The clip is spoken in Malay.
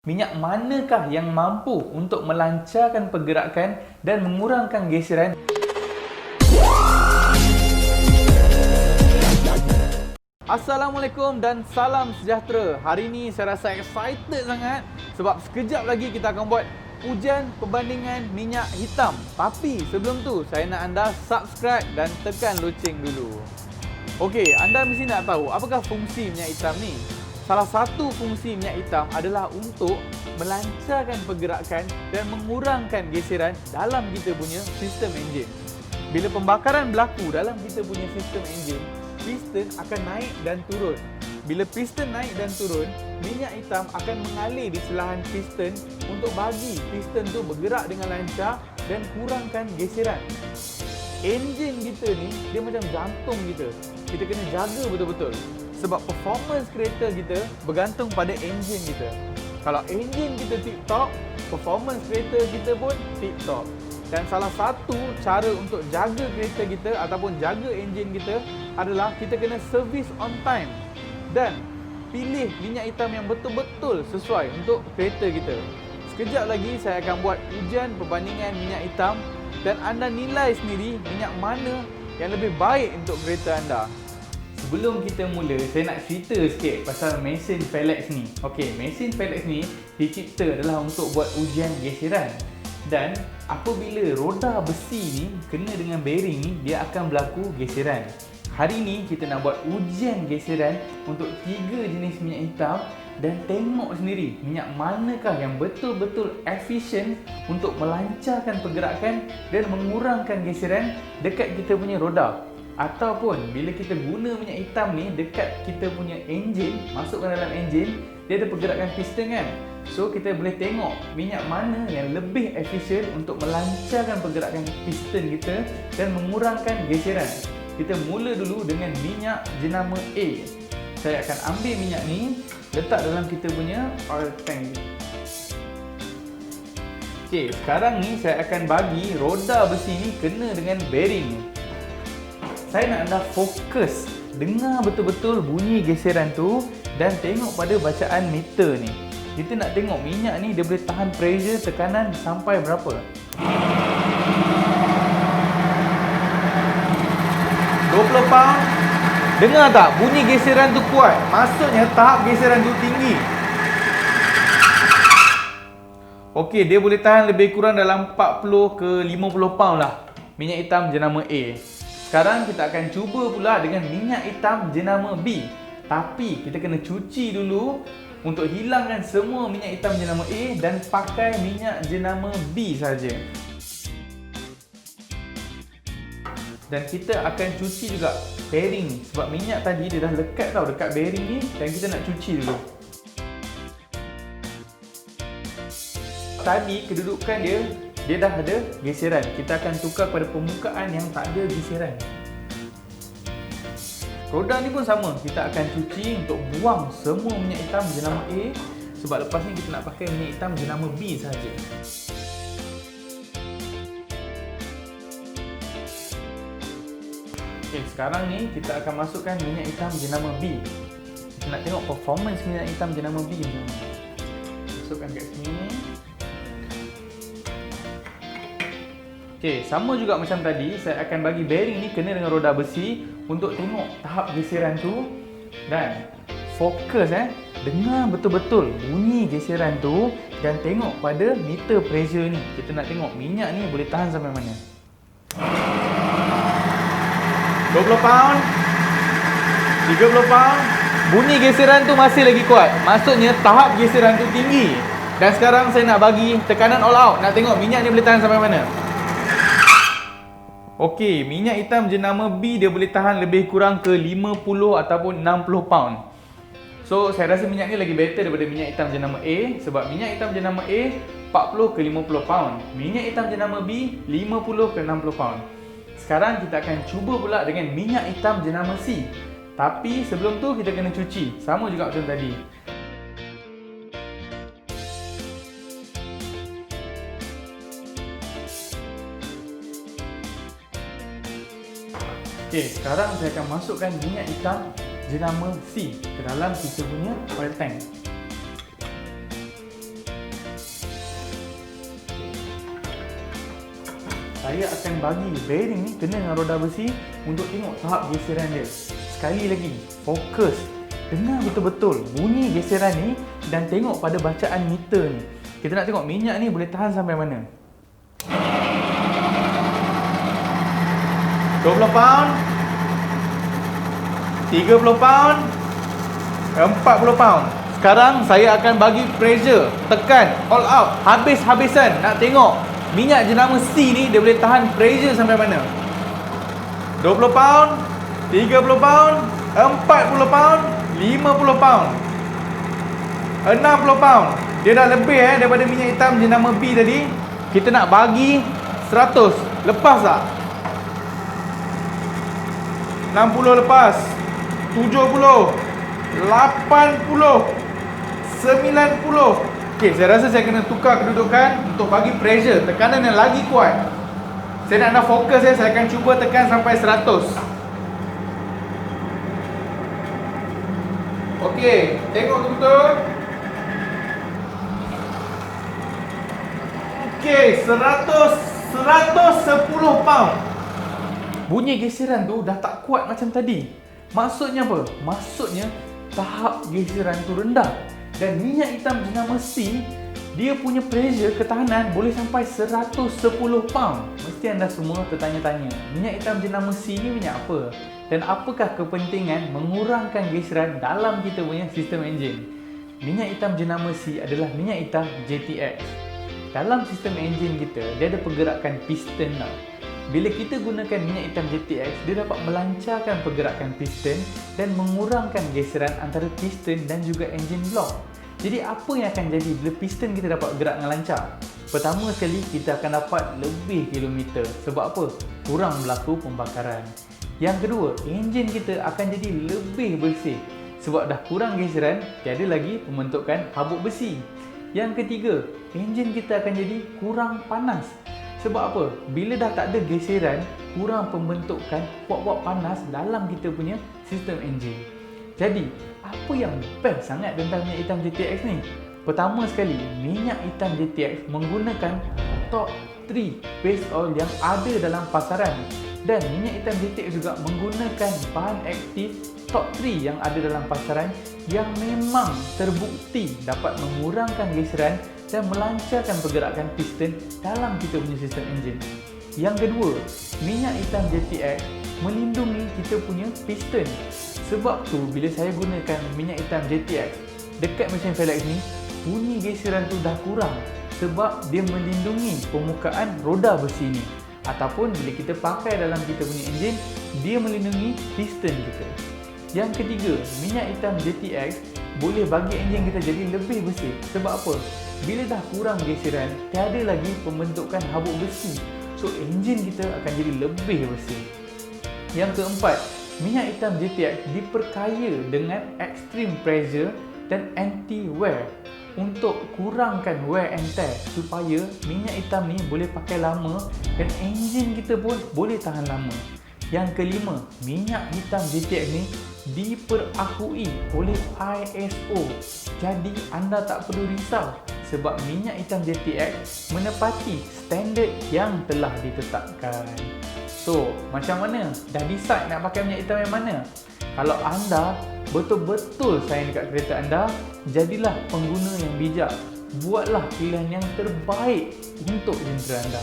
Minyak manakah yang mampu untuk melancarkan pergerakan dan mengurangkan geseran? Assalamualaikum dan salam sejahtera. Hari ini saya rasa excited sangat sebab sekejap lagi kita akan buat ujian perbandingan minyak hitam. Tapi sebelum tu saya nak anda subscribe dan tekan loceng dulu. Okey, anda mesti nak tahu apakah fungsi minyak hitam ni. Salah satu fungsi minyak hitam adalah untuk melancarkan pergerakan dan mengurangkan geseran dalam kita punya sistem enjin. Bila pembakaran berlaku dalam kita punya sistem enjin, piston akan naik dan turun. Bila piston naik dan turun, minyak hitam akan mengalir di selahan piston untuk bagi piston tu bergerak dengan lancar dan kurangkan geseran. Enjin kita ni, dia macam jantung kita. Kita kena jaga betul-betul. Sebab performance kereta kita bergantung pada enjin kita. Kalau enjin kita tip-top, performance kereta kita pun tip-top. Dan salah satu cara untuk jaga kereta kita ataupun jaga enjin kita adalah kita kena service on time. Dan pilih minyak hitam yang betul-betul sesuai untuk kereta kita. Sekejap lagi saya akan buat ujian perbandingan minyak hitam dan anda nilai sendiri minyak mana yang lebih baik untuk kereta anda. Sebelum kita mula, saya nak cerita sikit pasal mesin Phelix ni. Okey, mesin Phelix ni dicipta adalah untuk buat ujian geseran. Dan apabila roda besi ni kena dengan bearing ni, dia akan berlaku geseran. Hari ni kita nak buat ujian geseran untuk 3 jenis minyak hitam dan tengok sendiri minyak manakah yang betul-betul efisien untuk melancarkan pergerakan dan mengurangkan geseran dekat kita punya roda. Ataupun bila kita guna minyak hitam ni dekat kita punya enjin, masukkan dalam enjin, dia ada pergerakan piston kan. So kita boleh tengok minyak mana yang lebih efisien untuk melancarkan pergerakan piston kita dan mengurangkan geseran. Kita mula dulu dengan minyak jenama A. Saya akan ambil minyak ni, letak dalam kita punya oil tank. Okey, sekarang ni saya akan bagi roda besi ni kena dengan bearing ni. Saya nak anda fokus, dengar betul-betul bunyi geseran tu dan tengok pada bacaan meter ni. Kita nak tengok minyak ni dia boleh tahan pressure tekanan sampai berapa. 20 pound. Dengar tak bunyi geseran tu kuat? Maksudnya tahap geseran tu tinggi. Okey, dia boleh tahan lebih kurang dalam 40 ke 50 pound lah. Minyak hitam jenama A. Sekarang kita akan cuba pula dengan minyak hitam jenama B. Tapi kita kena cuci dulu untuk hilangkan semua minyak hitam jenama A dan pakai minyak jenama B saja. Dan kita akan cuci juga bearing ni sebab minyak tadi dia dah lekat tau dekat bearing ni dan kita nak cuci dulu. Tadi kedudukan dia dah ada geseran. Kita akan tukar pada permukaan yang tak ada geseran. Roda ni pun sama. Kita akan cuci untuk buang semua minyak hitam jenama A. Sebab lepas ni kita nak pakai minyak hitam jenama B saja. Okay, sekarang ni kita akan masukkan minyak hitam jenama B. Kita nak tengok performance minyak hitam jenama B ni. Masukkan kat sini. Okey, sama juga macam tadi, saya akan bagi bearing ni kena dengan roda besi untuk tengok tahap geseran tu dan fokus dengar betul-betul bunyi geseran tu dan tengok pada meter pressure ni. Kita nak tengok minyak ni boleh tahan sampai mana. 20 pound, 30 pound. Bunyi geseran tu masih lagi kuat. Maksudnya tahap geseran tu tinggi. Dan sekarang saya nak bagi tekanan all out. Nak tengok minyak ni boleh tahan sampai mana. Okey, minyak hitam jenama B dia boleh tahan lebih kurang ke 50 ataupun 60 pound. So, saya rasa minyak ni lagi better daripada minyak hitam jenama A sebab minyak hitam jenama A 40 ke 50 pound. Minyak hitam jenama B 50 ke 60 pound. Sekarang kita akan cuba pula dengan minyak hitam jenama C. Tapi sebelum tu kita kena cuci. Sama juga macam tadi. Okey, sekarang saya akan masukkan minyak hitam jenama C ke dalam kita punya oil tank. saya akan bagi bearing ni kena dengan roda besi untuk tengok tahap geseran dia. Sekali lagi, fokus. Dengar betul-betul bunyi geseran ni dan tengok pada bacaan meter ni. Kita nak tengok minyak ni boleh tahan sampai mana. 20 pound, 30 pound, 40 pound. Sekarang saya akan bagi pressure, tekan, all out, habis-habisan. Nak tengok minyak jenama C ni dia boleh tahan pressure sampai mana. 20 pound, 30 pound, 40 pound, 50 pound, 60 pound. Dia dah lebih daripada minyak hitam jenama B tadi. Kita nak bagi 100. Lepas tak? 60 lepas, 70, 80, 90. Okey, saya rasa saya kena tukar kedudukan untuk bagi pressure, tekanan yang lagi kuat. Saya nak fokus saya akan cuba tekan sampai 100. Okey, tengok betul. Okey, 110 pound. Bunyi geseran tu dah tak kuat macam tadi. Maksudnya apa? Maksudnya tahap geseran tu rendah. Dan minyak hitam jenama C, dia punya pressure ketahanan boleh sampai 110 pound. Mesti anda semua tertanya-tanya, minyak hitam jenama C ni minyak apa? Dan apakah kepentingan mengurangkan geseran dalam kita punya sistem enjin? Minyak hitam jenama C adalah minyak hitam JTX. Dalam sistem enjin kita, dia ada pergerakan piston tau. Bila kita gunakan minyak hitam JTX, dia dapat melancarkan pergerakan piston dan mengurangkan geseran antara piston dan juga enjin block. Jadi apa yang akan jadi bila piston kita dapat bergerak dengan lancar? Pertama sekali, kita akan dapat lebih kilometer. Sebab apa? Kurang berlaku pembakaran. Yang kedua, enjin kita akan jadi lebih bersih. Sebab dah kurang geseran, tiada lagi pembentukan habuk besi. Yang ketiga, enjin kita akan jadi kurang panas. Sebab apa? Bila dah tak ada geseran, kurang pembentukan puak-puak panas dalam kita punya sistem enjin. Jadi, apa yang best sangat tentang minyak hitam JTX ni? Pertama sekali, minyak hitam JTX menggunakan top 3 base oil yang ada dalam pasaran. Dan minyak hitam JTX juga menggunakan bahan aktif top 3 yang ada dalam pasaran yang memang terbukti dapat mengurangkan geseran dan melancarkan pergerakan piston dalam kita punya sistem enjin. Yang kedua, minyak hitam JTX melindungi kita punya piston. Sebab tu bila saya gunakan minyak hitam JTX dekat mesin Velux ni, bunyi geseran tu dah kurang sebab dia melindungi permukaan roda besi ni. Ataupun bila kita pakai dalam kita punya enjin, dia melindungi piston kita. Yang ketiga, minyak hitam JTX boleh bagi enjin kita jadi lebih bersih. Sebab apa? Bila dah kurang geseran, tiada lagi pembentukan habuk besi. So, enjin kita akan jadi lebih bersih. Yang keempat, minyak hitam JTX diperkaya dengan extreme pressure dan anti-wear untuk kurangkan wear and tear supaya minyak hitam ni boleh pakai lama dan enjin kita pun boleh tahan lama. Yang kelima, minyak hitam JTX ni diperakui oleh ISO. Jadi anda tak perlu risau sebab minyak hitam JTX menepati standard yang telah ditetapkan. So, macam mana? Dah decide nak pakai minyak hitam yang mana? Kalau anda betul-betul sayang dekat kereta anda, jadilah pengguna yang bijak. Buatlah pilihan yang terbaik untuk jentera anda.